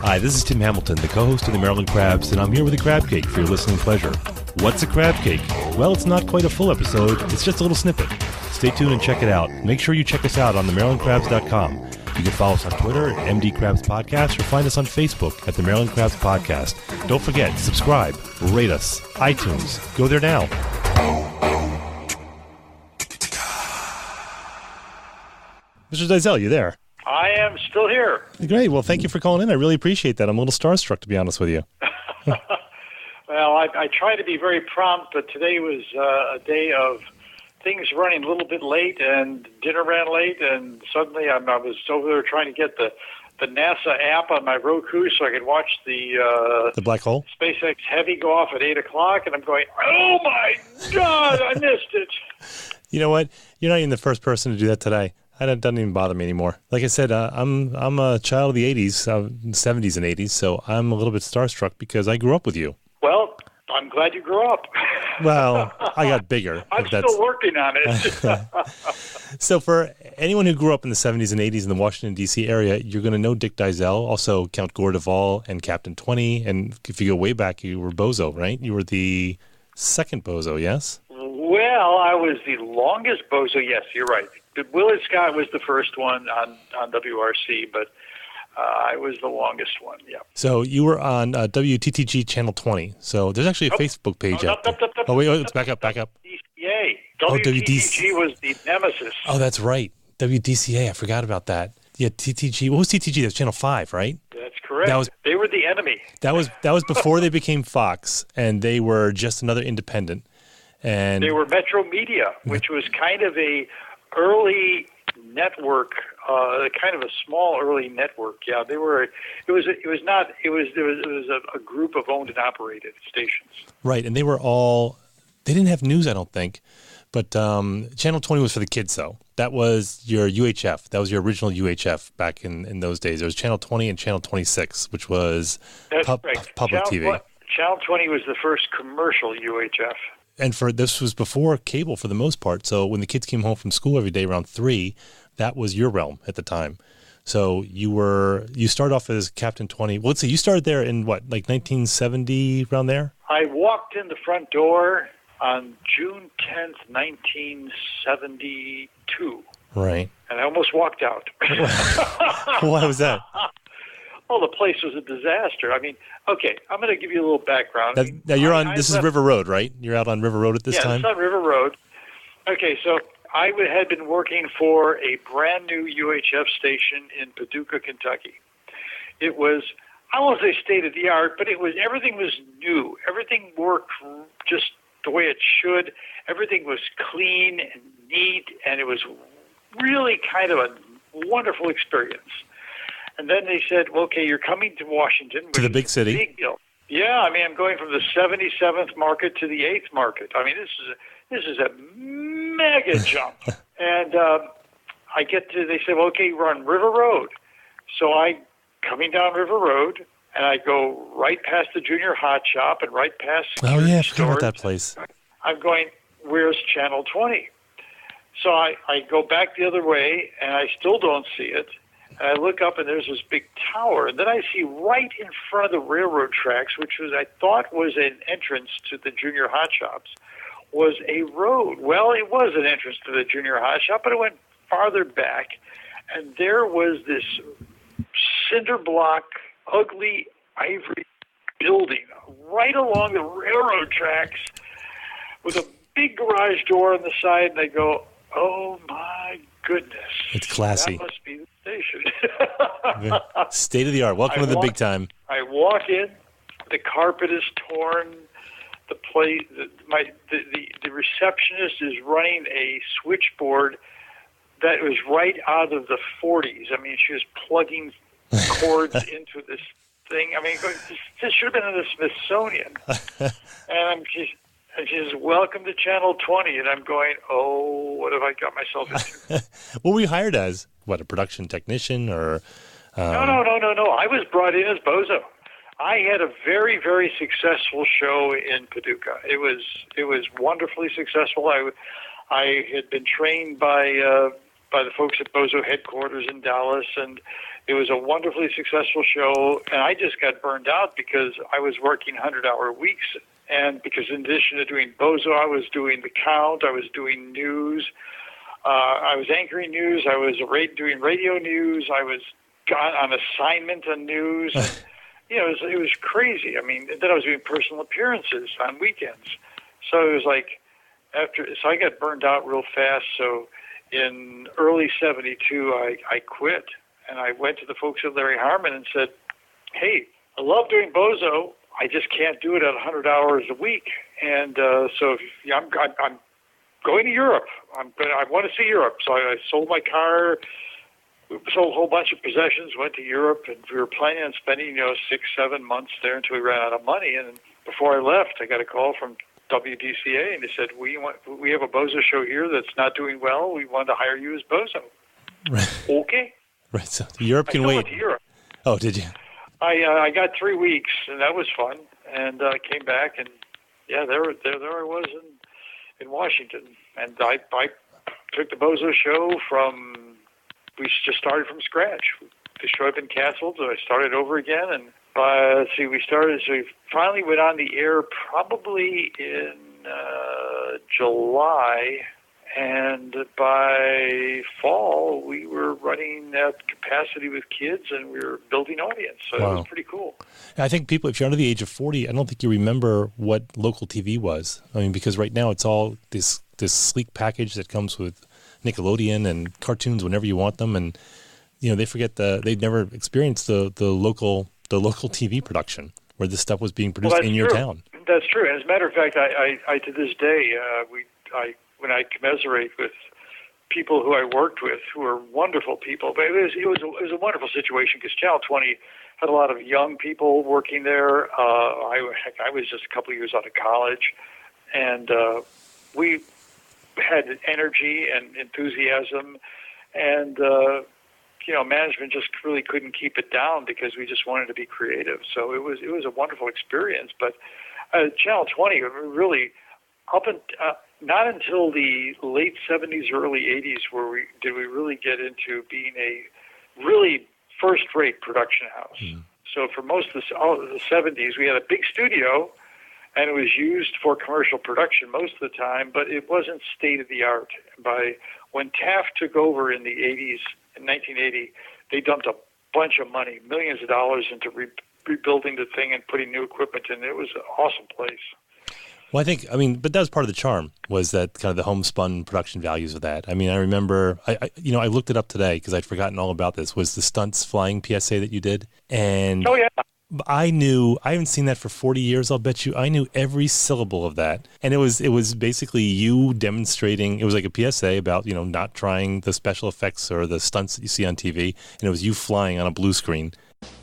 Hi, this is Tim Hamilton, the co-host of the Maryland Crabs, and I'm here with a crabcake for your listening pleasure. What's a crabcake? Well, it's not quite a full episode, it's just a little snippet. Stay tuned and check it out. Make sure you check us out on themarylandcrabs.com. You can follow us on Twitter at MD Crabs Podcast or find us on Facebook at the Maryland Crabs Podcast. Don't forget, subscribe, rate us, iTunes. Go there now. Mr. Dyszel, you there? I am still here. Great. Well, thank you for calling in. I really appreciate that. I'm a little starstruck, to be honest with you. Well, I try to be very prompt, but today was a day of things running a little bit late, and dinner ran late, and suddenly I was over there trying to get the NASA app on my Roku so I could watch the black hole? SpaceX Heavy go off at 8 o'clock, and I'm going, oh, my God, I missed it. You know what? You're not even the first person to do that today. It doesn't even bother me anymore. Like I said, I'm a child of the 80s, 70s and 80s, so I'm a little bit starstruck because I grew up with you. Well, I'm glad you grew up. Well, I got bigger. I'm still working on it. So for anyone who grew up in the 70s and 80s in the Washington, D.C. area, you're going to know Dick Dyszel, also Count Gore and Captain 20, and if you go way back, you were Bozo, right? You were the second Bozo, yes? Well, I was the longest Bozo, yes, you're right. Willard Scott was the first one on WRC, but I was the longest one, yeah. So you were on WTTG Channel 20. So there's actually a Facebook page out there. Wait, let's back up. WDCA. WTTG was the nemesis. Oh, that's right. WDCA, I forgot about that. Yeah, TTG. What was TTG? That was Channel 5, right? That's correct. They were the enemy. That was before they became Fox, and they were just another independent. And they were Metro Media, which was kind of a early network, kind of a small early network. Yeah, they were. It was a group of owned and operated stations. Right, and they were all. They didn't have news, I don't think, but Channel 20 was for the kids, though. That was your UHF. That was your original UHF back in those days. There was Channel 20 and Channel 26, which was public TV. Channel 20 was the first commercial UHF. And this was before cable for the most part. So when the kids came home from school every day around 3, that was your realm at the time. So you started off as Captain 20. Well, let's see, you started there in what, like 1970, around there? I walked in the front door on June 10th, 1972. Right. And I almost walked out. Why was that? Oh, the place was a disaster. I mean, okay, I'm going to give you a little background. Now you're on. This is River Road, right? You're out on River Road at this time. Yeah, it's on River Road. Okay, so I had been working for a brand new UHF station in Paducah, Kentucky. It was, I won't say state of the art, but everything was new. Everything worked just the way it should. Everything was clean and neat, and it was really kind of a wonderful experience. And then they said, well, okay, you're coming to Washington. To the big city. Big deal. Yeah, I mean, I'm going from the 77th market to the 8th market. I mean, this is a mega jump. And they said, well, okay, we're on River Road. So coming down River Road, and I go right past the Junior Hot Shop and right past I forgot about that place. I'm going, where's Channel 20? So I go back the other way, and I still don't see it. And I look up, and there's this big tower. And then I see right in front of the railroad tracks, which I thought was an entrance to the Junior Hot Shops, was a road. Well, it was an entrance to the Junior Hot Shop, but it went farther back. And there was this cinder block, ugly ivory building right along the railroad tracks with a big garage door on the side. And I go, oh, my goodness. It's classy. That must be the station. State of the art. Welcome to the big time. I walk in. The carpet is torn. The receptionist is running a switchboard that was right out of the 40s. I mean, she was plugging cords into this thing. I mean, this should have been in the Smithsonian. And she says, welcome to Channel 20. And I'm going, oh, what have I got myself into? What were you hired as? What, a production technician or? No. I was brought in as Bozo. I had a very, very successful show in Paducah. It was wonderfully successful. I had been trained by the folks at Bozo headquarters in Dallas, and It was a wonderfully successful show, and I just got burned out because I was working 100-hour weeks. And because in addition to doing Bozo, I was doing The Count, I was doing news, I was anchoring news, I was doing radio news, I was on assignment on news. You know, it was crazy. I mean, then I was doing personal appearances on weekends. So it was like, so I got burned out real fast. So in early 72, I quit. And I went to the folks at Larry Harmon and said, hey, I love doing Bozo. I just can't do it at 100 hours a week. And so I'm going to Europe. I want to see Europe. So I sold my car, sold a whole bunch of possessions, went to Europe, and we were planning on spending 6-7 months there until we ran out of money. And before I left, I got a call from WDCA, and they said, we have a Bozo show here that's not doing well. We want to hire you as Bozo. Right. Okay. Right. So Europe can I wait. Went to Europe. Oh, did you? I got 3 weeks, and that was fun. And I came back, and yeah, there I was in Washington. And I took the Bozo show we just started from scratch. The show had been canceled, so I started over again. And we finally went on the air probably in July. And by fall, we were running at capacity with kids, and we were building audience. So wow. It was pretty cool. I think people, if you're under the age of 40, I don't think you remember what local TV was. I mean, because right now it's all this sleek package that comes with Nickelodeon and cartoons whenever you want them, and they forget they'd never experienced the local TV production where this stuff was being produced in your town. That's true. As a matter of fact, I to this day when I commiserate with people who I worked with, who are wonderful people, but it was a wonderful situation because Channel 20 had a lot of young people working there. I was just a couple of years out of college, and we had energy and enthusiasm, and management just really couldn't keep it down because we just wanted to be creative. So it was a wonderful experience. But Channel 20 really not until the late 70s, early 80s did we really get into being a really first-rate production house. Mm. So for most of the 70s, we had a big studio, and it was used for commercial production most of the time, but it wasn't state-of-the-art. When Taft took over in the 80s, in 1980, they dumped a bunch of money, millions of dollars, into rebuilding the thing and putting new equipment in. It was an awesome place. Well, but that was part of the charm, was that kind of the homespun production values of that. I mean, I remember, I looked it up today because I'd forgotten all about this, was the stunts flying PSA that you did. And oh, yeah. I haven't seen that for 40 years, I'll bet you. I knew every syllable of that. And it was basically you demonstrating, it was like a PSA about, not trying the special effects or the stunts that you see on TV. And it was you flying on a blue screen.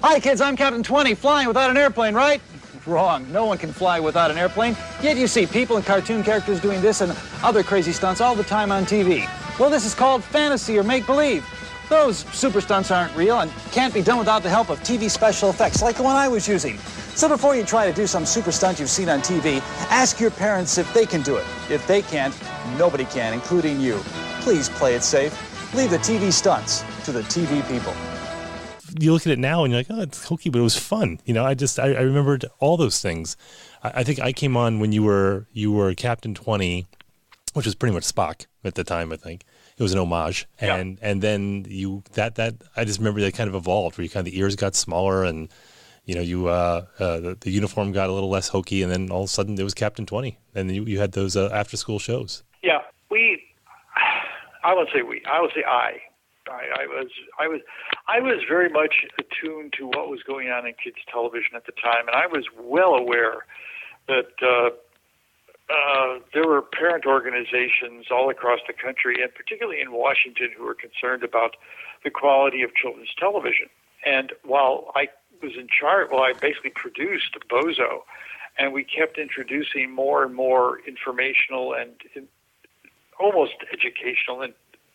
Hi, kids, I'm Captain 20, flying without an airplane, right? Wrong. No one can fly without an airplane. Yet you see people and cartoon characters doing this and other crazy stunts all the time on TV. Well, this is called fantasy or make-believe. Those super stunts aren't real and can't be done without the help of TV special effects, like the one I was using. So before you try to do some super stunt you've seen on TV, ask your parents if they can do it. If they can't, nobody can, including you. Please play it safe. Leave the TV stunts to the TV people. You look at it now and you're like, oh, it's hokey, but it was fun. I remembered all those things. I think I came on when you were Captain 20, which was pretty much Spock at the time. I think it was an homage, and then that I just remember that kind of evolved, where you kind of the ears got smaller, and the uniform got a little less hokey, and then all of a sudden it was Captain 20, and then you had those after school shows. Yeah, I would say I was very much attuned to what was going on in kids' television at the time, and I was well aware that there were parent organizations all across the country, and particularly in Washington, who were concerned about the quality of children's television. And while I was in charge, I basically produced Bozo, and we kept introducing more and more informational and almost educational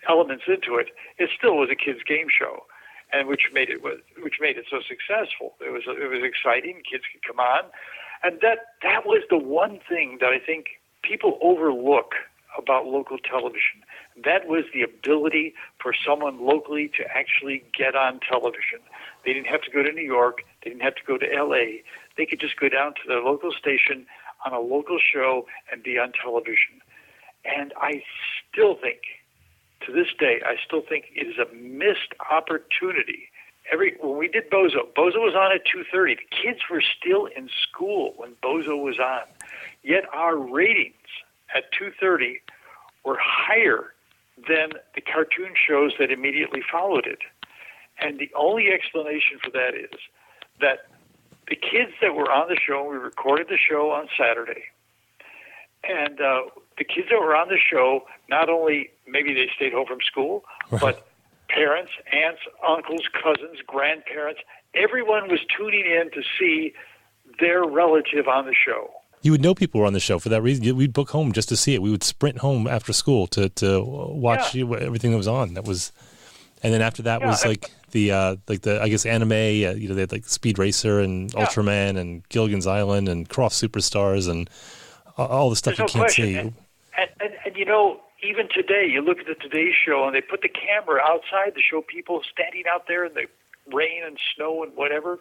elements into it. It still was a kids' game show, and which made it so successful. It was exciting. Kids could come on, and that was the one thing that I think people overlook about local television. That was the ability for someone locally to actually get on television. They didn't have to go to New York. They didn't have to go to L.A. They could just go down to their local station on a local show and be on television. And I still think, to this day, I still think it is a missed opportunity. When we did Bozo was on at 2:30. The kids were still in school when Bozo was on. Yet our ratings at 2:30 were higher than the cartoon shows that immediately followed it. And the only explanation for that is that the kids that were on the show, we recorded the show on Saturday, and the kids that were on the show, not only maybe they stayed home from school, but parents, aunts, uncles, cousins, grandparents, everyone was tuning in to see their relative on the show. You would know people were on the show for that reason. We'd book home just to see it. We would sprint home after school to watch everything that was on. That was, and then after that was like the I guess anime. They had like Speed Racer and Ultraman and Gilligan's Island and Cross Superstars and all the stuff you can't see. And even today, you look at the Today Show and they put the camera outside to show people standing out there in the rain and snow and whatever,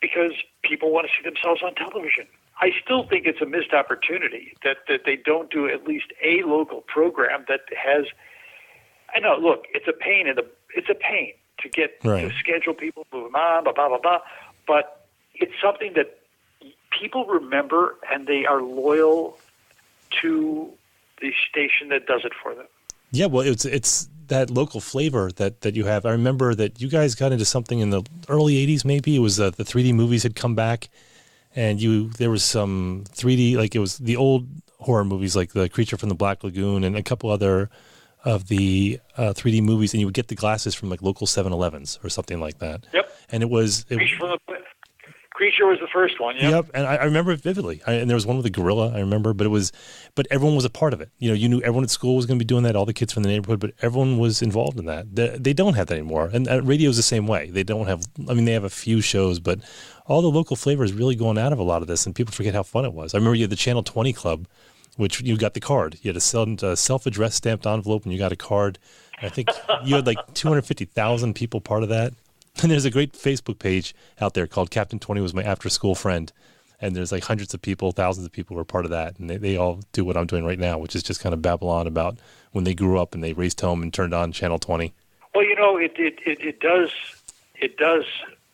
because people want to see themselves on television. I still think it's a missed opportunity that they don't do at least a local program that has. I know. Look, it's a pain to get to schedule people, move them on, blah blah blah blah. But it's something that people remember, and they are loyal to the station that does it for them. Yeah, well, it's that local flavor that you have. I remember that you guys got into something in the early '80s. Maybe it was the 3D movies had come back. And there was some 3D, like it was the old horror movies, like The Creature from the Black Lagoon and a couple other of the 3D movies, and you would get the glasses from like local 7-Elevens or something like that. Yep. And Creature was the first one. Yep. And I remember it vividly. And there was one with a gorilla, I remember, but everyone was a part of it. You knew everyone at school was going to be doing that, all the kids from the neighborhood, but everyone was involved in that. They don't have that anymore. And radio is the same way. They don't have, they have a few shows, but all the local flavor is really going out of a lot of this, and people forget how fun it was. I remember you had the Channel 20 Club, which you got the card. You had a self-addressed stamped envelope, and you got a card. And I think you had like 250,000 people part of that. And there's a great Facebook page out there called Captain 20 was my after-school friend. And there's like hundreds of people, thousands of people who are part of that. And they all do what I'm doing right now, which is just kind of babble on about when they grew up and they raced home and turned on Channel 20. Well, it does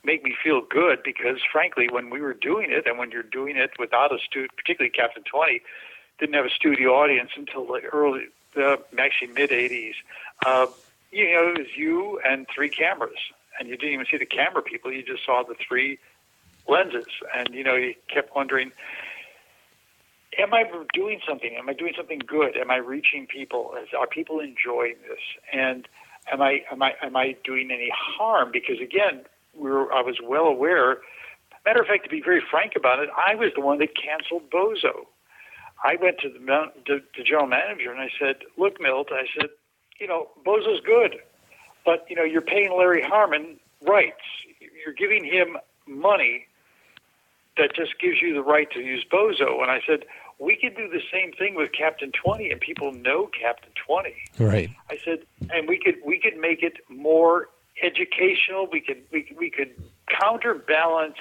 make me feel good because, frankly, when we were doing it and when you're doing it without a studio, particularly Captain 20, didn't have a studio audience until actually mid-'80s. It was you and 3 cameras. And you didn't even see the camera people. You just saw the 3 lenses. And, you kept wondering, am I doing something? Am I doing something good? Am I reaching people? Are people enjoying this? And am I doing any harm? Because, again, I was well aware. Matter of fact, to be very frank about it, I was the one that canceled Bozo. I went to the general manager and I said, look, Milt, I said, Bozo's good. But, you're paying Larry Harmon rights. You're giving him money that just gives you the right to use Bozo. And I said, we could do the same thing with Captain 20, and people know Captain 20. Right. I said, and we could make it more educational. We could counterbalance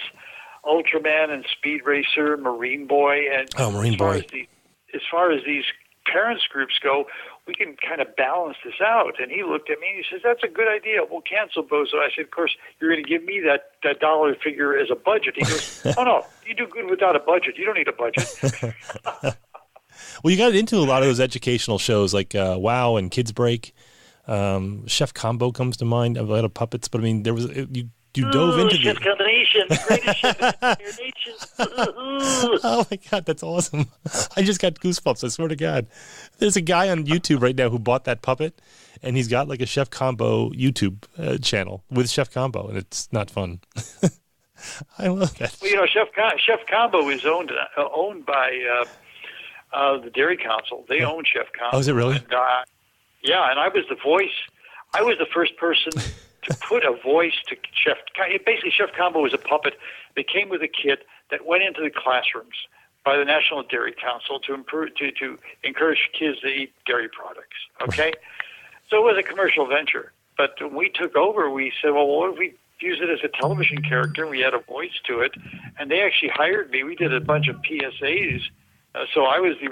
Ultraman and Speed Racer, Marine Boy, and Marine Boy. As far as these parents groups go, we can kind of balance this out. And he looked at me and he says, that's a good idea. We'll cancel Bozo. I said, of course, you're going to give me that dollar figure as a budget. He goes, oh, no, you do good without a budget. You don't need a budget. Well, you got into a lot of those educational shows like WOW and Kids Break. Chef Combo comes to mind. A lot of puppets. But, there was you dove into Chef Combination, the greatest chef in the entire nation. Oh, my God, that's awesome. I just got goosebumps, I swear to God. There's a guy on YouTube right now who bought that puppet, and he's got like a Chef Combo YouTube channel with Chef Combo, and it's not fun. I love that. Well, Chef Combo is owned by the Dairy Council. They own Chef Combo. Oh, is it really? And, and I was the voice. I was the first person to put a voice to Chef. Basically, Chef Combo was a puppet that came with a kit that went into the classrooms. by the National Dairy Council to encourage kids to eat dairy products. Okay, so it was a commercial venture. But when we took over, we said, well, what if we use it as a television character? We had a voice to it, and they actually hired me. We did a bunch of PSAs, so I was the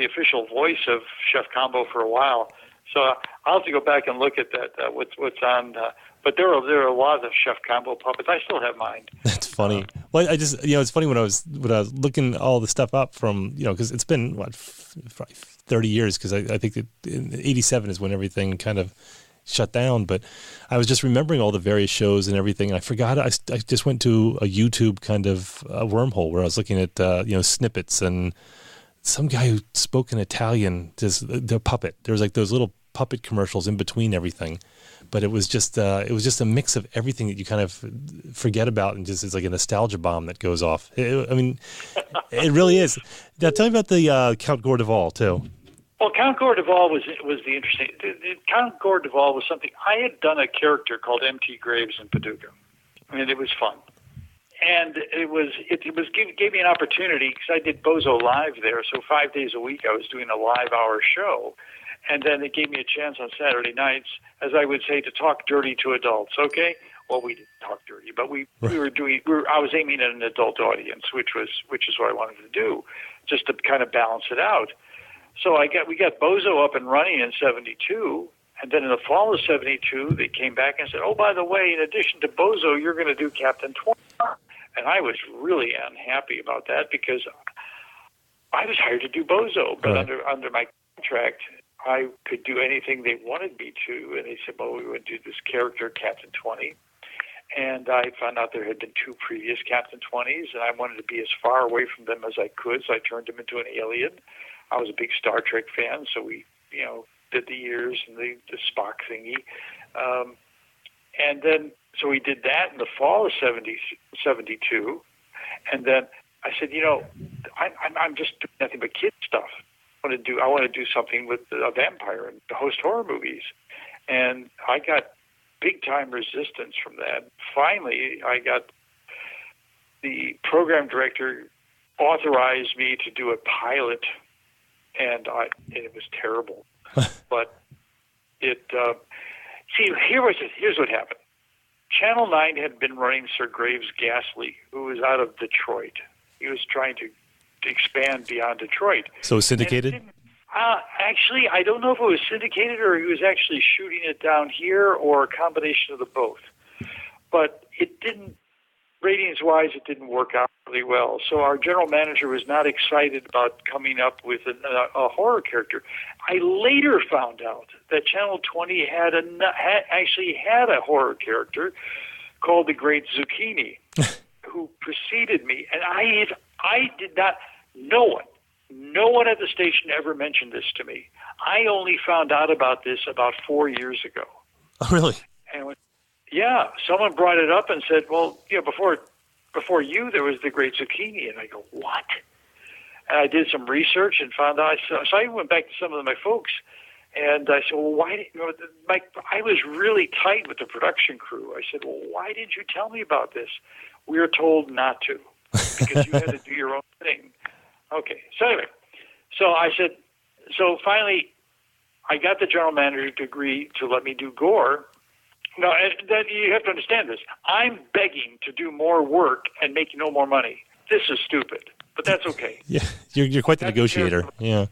official voice of Chef Combo for a while. So I'll have to go back and look at that. What's on? But there are a lot of Chef Combo puppets. I still have mine. That's funny. Well, I just it's funny when I was looking all the stuff up from because it's been 30 years because I think that in '87 is when everything kind of shut down. But I was just remembering all the various shows and everything. And I forgot. I just went to a YouTube kind of wormhole where I was looking at snippets and some guy who spoke in Italian, just the puppet. There was like those little puppet commercials in between everything. But it was just a mix of everything that you kind of forget about, and just it's like a nostalgia bomb that goes off. It really is. Now, tell me about the Count Gore Duvall too. Well, Count Gore Duvall was the interesting. Count Gore Duvall was something I had done a character called M.T. Graves in Paducah, and it was fun. And it gave me an opportunity because I did Bozo live there, so 5 days a week I was doing a live hour show. And then it gave me a chance on Saturday nights, as I would say, to talk dirty to adults. Okay, well, we didn't talk dirty, but I was aiming at an adult audience, which is what I wanted to do, just to kind of balance it out. So we got Bozo up and running in '72, and then in the fall of '72, they came back and said, "Oh, by the way, in addition to Bozo, you're going to do Captain 20." And I was really unhappy about that because I was hired to do Bozo, but under my contract, I could do anything they wanted me to, and they said, well, we would do this character, Captain 20. And I found out there had been 2 previous Captain 20s, and I wanted to be as far away from them as I could, so I turned him into an alien. I was a big Star Trek fan, so we, did the years and the Spock thingy. And then, so we did that in the fall of 72, and then I said, I'm just doing nothing but kid stuff. I want to do something with a vampire and host horror movies. And I got big time resistance from that. Finally, I got the program director authorized me to do a pilot, and it was terrible. But here's what happened. Channel 9 had been running Sir Graves Ghastly, who was out of Detroit. He was trying to expand beyond Detroit. So syndicated? Actually, I don't know if it was syndicated or he was actually shooting it down here or a combination of the both. But it didn't, ratings-wise, it didn't work out really well. So our general manager was not excited about coming up with a horror character. I later found out that Channel 20 actually had a horror character called the Great Zucchini, who preceded me, and I did not. No one at the station ever mentioned this to me. I only found out about this about 4 years ago. Oh, really? And someone brought it up and said, "Well, before you, there was the Great Zucchini." And I go, "What?" And I did some research and found out. So I went back to some of my folks, and I said, "Well, why didn't I was really tight with the production crew." I said, "Well, why didn't you tell me about this?" We were told not to because you had to do your own thing. Okay. So anyway, so finally, I got the general manager to agree to let me do Gore. Now, that you have to understand this. I'm begging to do more work and make no more money. This is stupid, but that's okay. Yeah, you're quite the negotiator. Yeah.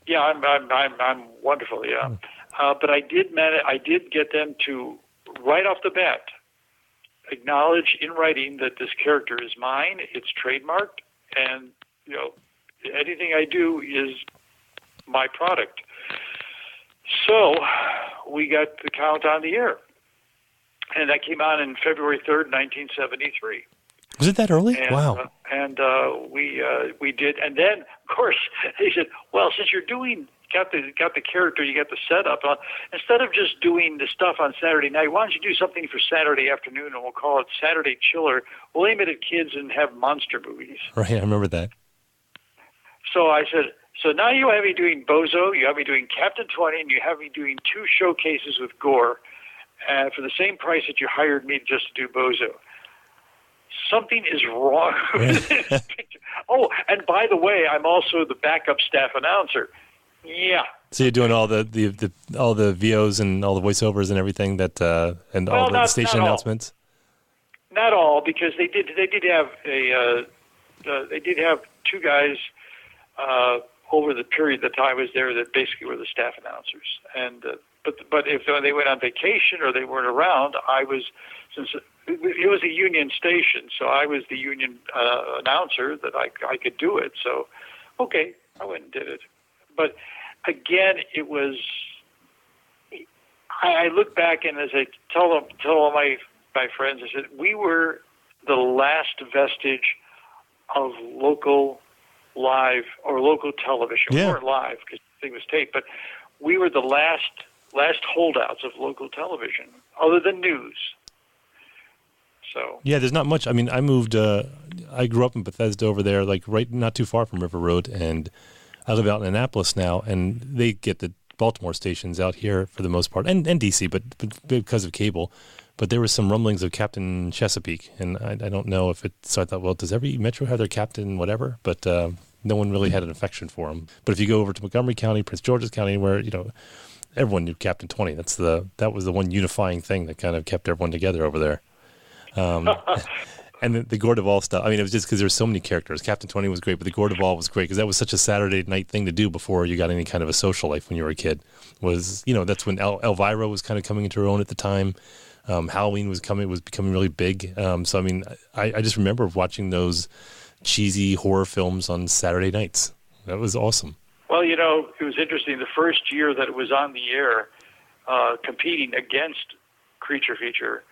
Yeah, I'm wonderful. Yeah, but I did get them to right off the bat acknowledge in writing that this character is mine. It's trademarked, and anything I do is my product. So we got the Count on the air, and that came on in February 3rd, 1973. Was it that early? Wow. We did, and then of course they said, "Well, since you're got the character, you got the setup. Instead of just doing the stuff on Saturday night, why don't you do something for Saturday afternoon, and we'll call it Saturday Chiller. We'll aim it at kids and have monster movies." Right, I remember that. So I said, so now you have me doing Bozo, you have me doing Captain 20, and you have me doing 2 showcases with Gore for the same price that you hired me just to do Bozo. something is wrong with this picture. Oh, and by the way, I'm also the backup staff announcer. Yeah. So you're doing all the all the VOs and all the voiceovers and everything that and all the station announcements. Not all, because they did have they did have two guys over the period that I was there that basically were the staff announcers. And but if they went on vacation or they weren't around, since it was a union station, so I was the union announcer that I could do it. So, okay, I went and did it. But again, it was. I look back, and as I tell all my friends, I said we were the last vestige of local live or local television. Yeah. We weren't live because the thing was taped, but we were the last holdouts of local television, other than news. So yeah, there's not much. I mean, I moved. I grew up in Bethesda over there, like right not too far from River Road, and I live out in Annapolis now, and they get the Baltimore stations out here for the most part, and DC, but because of cable. But there was some rumblings of Captain Chesapeake, and I don't know if it. So I thought, well, does every metro have their captain, whatever? But no one really had an affection for him. But if you go over to Montgomery County, Prince George's County, where everyone knew Captain 20. That was the one unifying thing that kind of kept everyone together over there. And the Gore Duvall stuff. I mean, it was just because there were so many characters. Captain 20 was great, but the Gore Duvall was great because that was such a Saturday night thing to do before you got any kind of a social life when you were a kid. That's when Elvira was kind of coming into her own at the time. Halloween was becoming really big. So I mean, I just remember watching those cheesy horror films on Saturday nights. That was awesome. Well, it was interesting. The first year that it was on the air, competing against Creature Feature,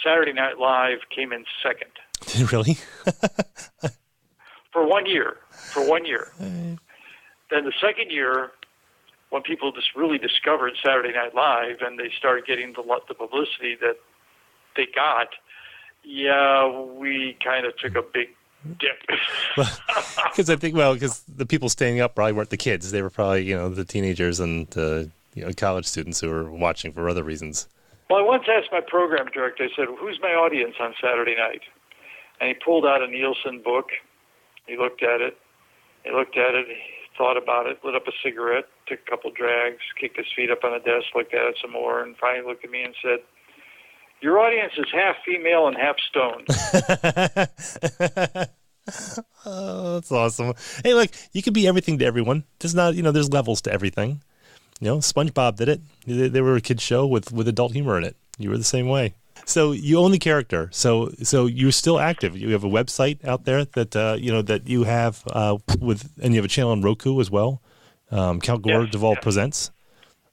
Saturday Night Live came in second. Really? For 1 year. Then the second year, when people just really discovered Saturday Night Live and they started getting the publicity that they got, we kind of took a big dip. Because because the people staying up probably weren't the kids. They were probably, the teenagers and college students who were watching for other reasons. Well, I once asked my program director, I said, who's my audience on Saturday night? And he pulled out a Nielsen book. He looked at it. He thought about it, lit up a cigarette, took a couple drags, kicked his feet up on the desk, looked at it some more, and finally looked at me and said, your audience is half female and half stoned. Oh, that's awesome. Hey, look, you can be everything to everyone. There's there's levels to everything. SpongeBob did it. They were a kid's show with adult humor in it. You were the same way. So you own the character. So you're still active. You have a website out there that that you have and you have a channel on Roku as well. Count Gore Duvall Presents.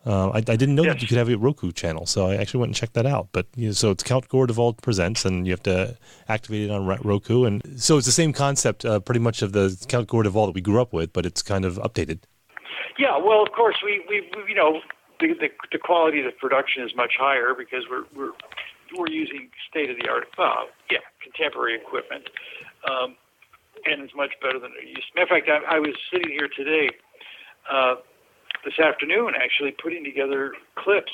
I didn't know that you could have a Roku channel, so I actually went and checked that out. But so it's Count Gore Duvall Presents, and you have to activate it on Roku, and so it's the same concept, pretty much of the Count Gore Duvall that we grew up with, but it's kind of updated. Yeah, well, of course, we the quality of the production is much higher because we're using state-of-the-art, contemporary equipment, and it's much better than it used to. Matter of fact, I was sitting here today, this afternoon, actually putting together clips.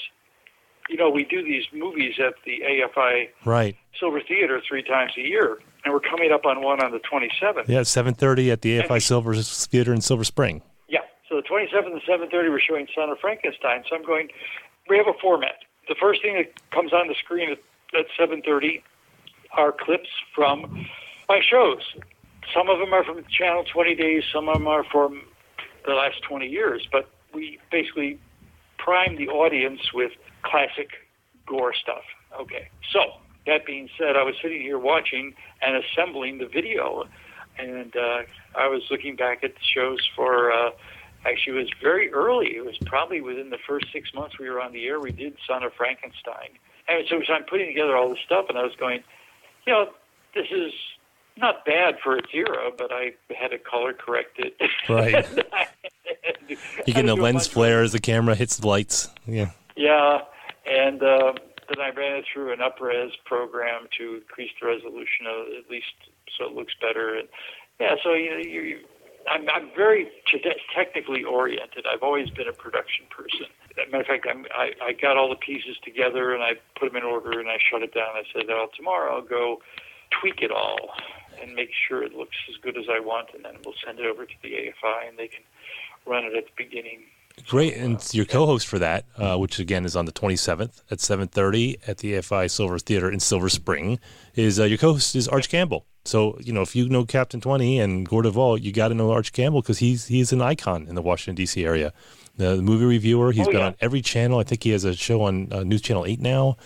We do these movies at the AFI Silver Theater 3 times a year, and we're coming up on one on the 27th. Yeah, 7:30 at the AFI Silver Theater in Silver Spring. So the 27th and 7:30, we're showing Son of Frankenstein. So I'm going, we have a format. The first thing that comes on the screen at 7:30 are clips from my shows. Some of them are from Channel 20 Days. Some of them are from the last 20 years. But we basically prime the audience with classic Gore stuff. Okay. So that being said, I was sitting here watching and assembling the video. And I was looking back at the shows for... Actually, it was very early. It was probably within the first 6 months we were on the air. We did Son of Frankenstein. And so I'm putting together all this stuff, and I was going, this is not bad for its era, but I had to color correct it. Right. You get the lens flare as the camera hits the lights. Yeah. Yeah, and then I ran it through an up-res program to increase the resolution at least so it looks better. And so I'm very technically oriented. I've always been a production person. As a matter of fact, I got all the pieces together and I put them in order and I shut it down. I said, tomorrow I'll go tweak it all and make sure it looks as good as I want, and then we'll send it over to the AFI, and they can run it at the beginning. Great, and your co-host for that, which again is on the 27th at 7:30 at the AFI Silver Theater in Silver Spring, is your co-host is Arch Campbell. So, if you know Captain 20 and Gore Duvall, you got to know Arch Campbell because he's an icon in the Washington, D.C. area. The movie reviewer, he's been on every channel. I think he has a show on News Channel 8 now.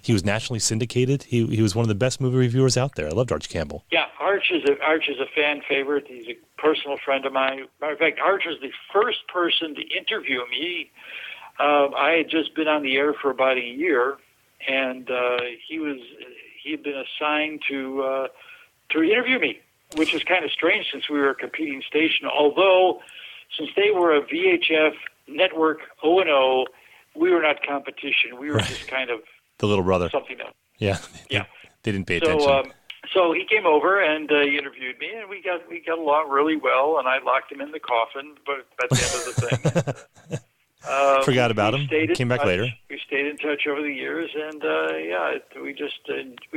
He was nationally syndicated. He was one of the best movie reviewers out there. I loved Arch Campbell. Yeah, Arch is a fan favorite. He's a personal friend of mine. Matter of fact, Arch was the first person to interview me. I had just been on the air for about a year, and he had been assigned to interview me, which is kind of strange since we were a competing station. Although, since they were a VHF network O&O, we were not competition. We were just kind of the little brother. Something else. Yeah. They didn't pay attention. So he came over and he interviewed me, and we got along really well. And I locked him in the coffin, but at the end of the thing, forgot about him. Came back later. We stayed in touch over the years, and we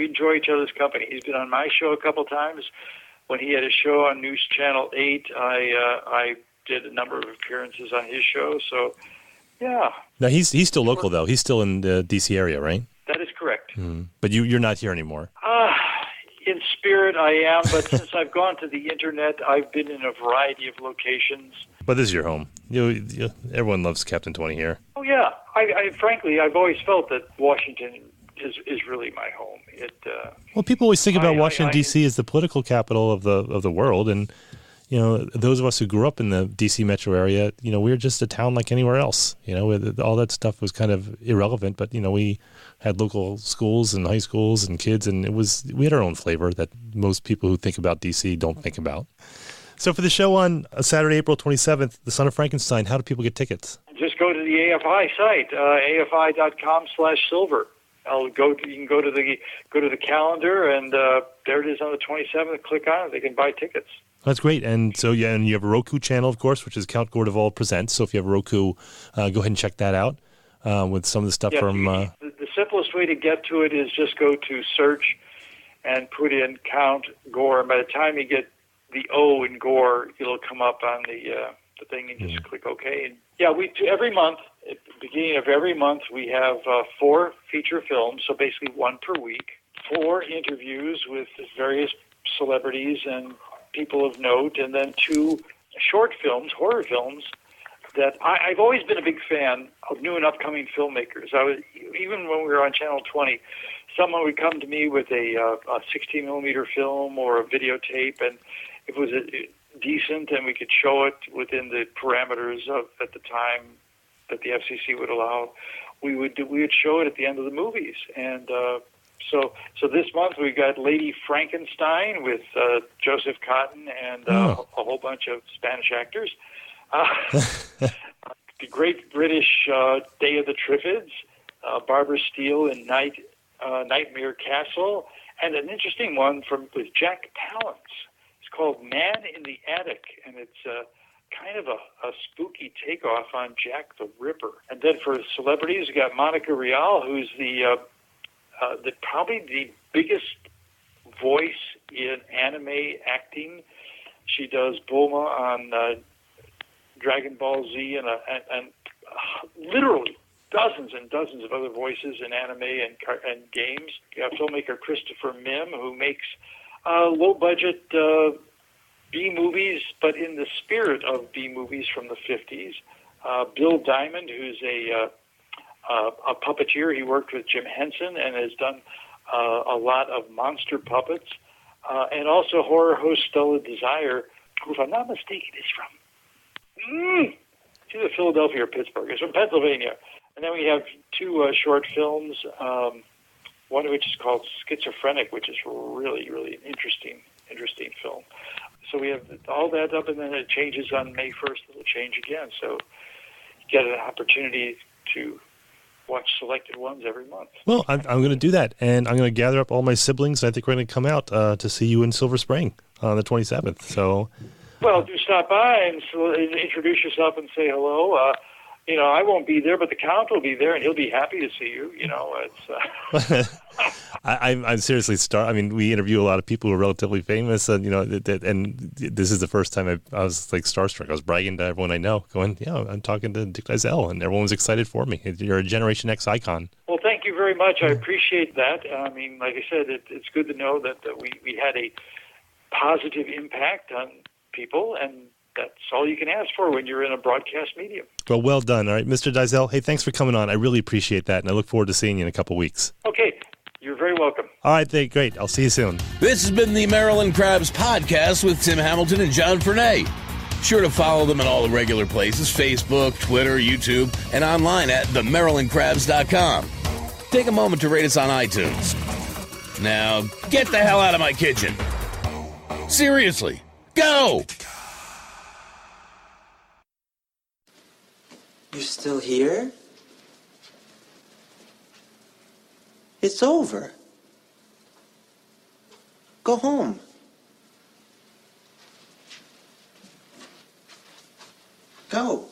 enjoy each other's company. He's been on my show a couple times. When he had a show on News Channel 8, I did a number of appearances on his show. So, yeah. Now he's still local though. He's still in the D.C. area, right? That is correct. But you're not here anymore. In spirit, I am, but since I've gone to the internet, I've been in a variety of locations. But this is your home. Everyone loves Captain 20 here. Oh yeah, frankly, I've always felt that Washington is really my home. Well, people always think about Washington D.C. as the political capital of the world, and those of us who grew up in the D.C. metro area, we're just a town like anywhere else. All that stuff was kind of irrelevant, but we had local schools and high schools and kids, and we had our own flavor that most people who think about D.C. don't think about. So for the show on Saturday, April 27th, The Son of Frankenstein, how do people get tickets? Just go to the AFI site, afi.com/silver. You can go to the calendar, and there it is on the 27th. Click on it. They can buy tickets. That's great. And so, and you have a Roku channel, of course, which is Count Gore Duvall Presents. So if you have a Roku, go ahead and check that out with some of the stuff from... The simplest way to get to it is just go to search and put in Count Gore. And by the time you get the O in Gore, it'll come up on the thing, and just click OK. And every month, at the beginning of every month, we have 4 feature films, so basically 1 per week, 4 interviews with various celebrities and people of note, and then 2 short films, horror films, that I've always been a big fan of new and upcoming filmmakers. Even when we were on Channel 20, someone would come to me with a 16-millimeter film or a videotape, and if it was decent and we could show it within the parameters of at the time that the FCC would allow, we would show it at the end of the movies. And so this month we got Lady Frankenstein with Joseph Cotton and a whole bunch of Spanish actors. The Great British Day of the Triffids, Barbara Steele in Nightmare Castle, and an interesting one with Jack Palance. It's called Man in the Attic, and it's kind of a spooky takeoff on Jack the Ripper. And then for celebrities, we got Monica Rial, who's the probably the biggest voice in anime acting. She does Bulma on Dragon Ball Z and literally dozens and dozens of other voices in anime and games. You have filmmaker Christopher Mim, who makes low-budget B-movies, but in the spirit of B-movies from the 50s. Bill Diamond, who's a puppeteer. He worked with Jim Henson and has done a lot of monster puppets. And also horror host Stella Desire, who, if I'm not mistaken, is from either Philadelphia or Pittsburgh. It's from Pennsylvania. And then we have 2 short films, one of which is called Schizophrenic, which is really, really interesting film. So we have all that up, and then it changes on May 1st. It'll change again. So you get an opportunity to watch selected ones every month. Well, I'm going to do that, and I'm going to gather up all my siblings. I think we're going to come out to see you in Silver Spring on the 27th. So, well, do stop by and introduce yourself and say hello. you know, I won't be there, but the Count will be there, and he'll be happy to see you. You know, it's. I'm seriously I mean, we interview a lot of people who are relatively famous, and you know, and this is the first time I was like starstruck. I was bragging to everyone I know, going, "Yeah, I'm talking to Dick Dyszel," and everyone was excited for me. You're a Generation X icon. Well, thank you very much. I appreciate that. I mean, like I said, it's good to know that we had a positive impact on people, and that's all you can ask for when you're in a broadcast medium. Well done. All right, Mr. Dyszel, hey, thanks for coming on. I really appreciate that, and I look forward to seeing you in a couple weeks. Okay, you're very welcome. All right, great. I'll see you soon. This has been the Maryland Crabs podcast with Tim Hamilton and John Fernay. Sure to follow them at all the regular places, Facebook, Twitter, YouTube, and online at themarylandcrabs.com. Take a moment to rate us on iTunes. Now, get the hell out of my kitchen. Seriously, go! You're still here? It's over. Go home. Go.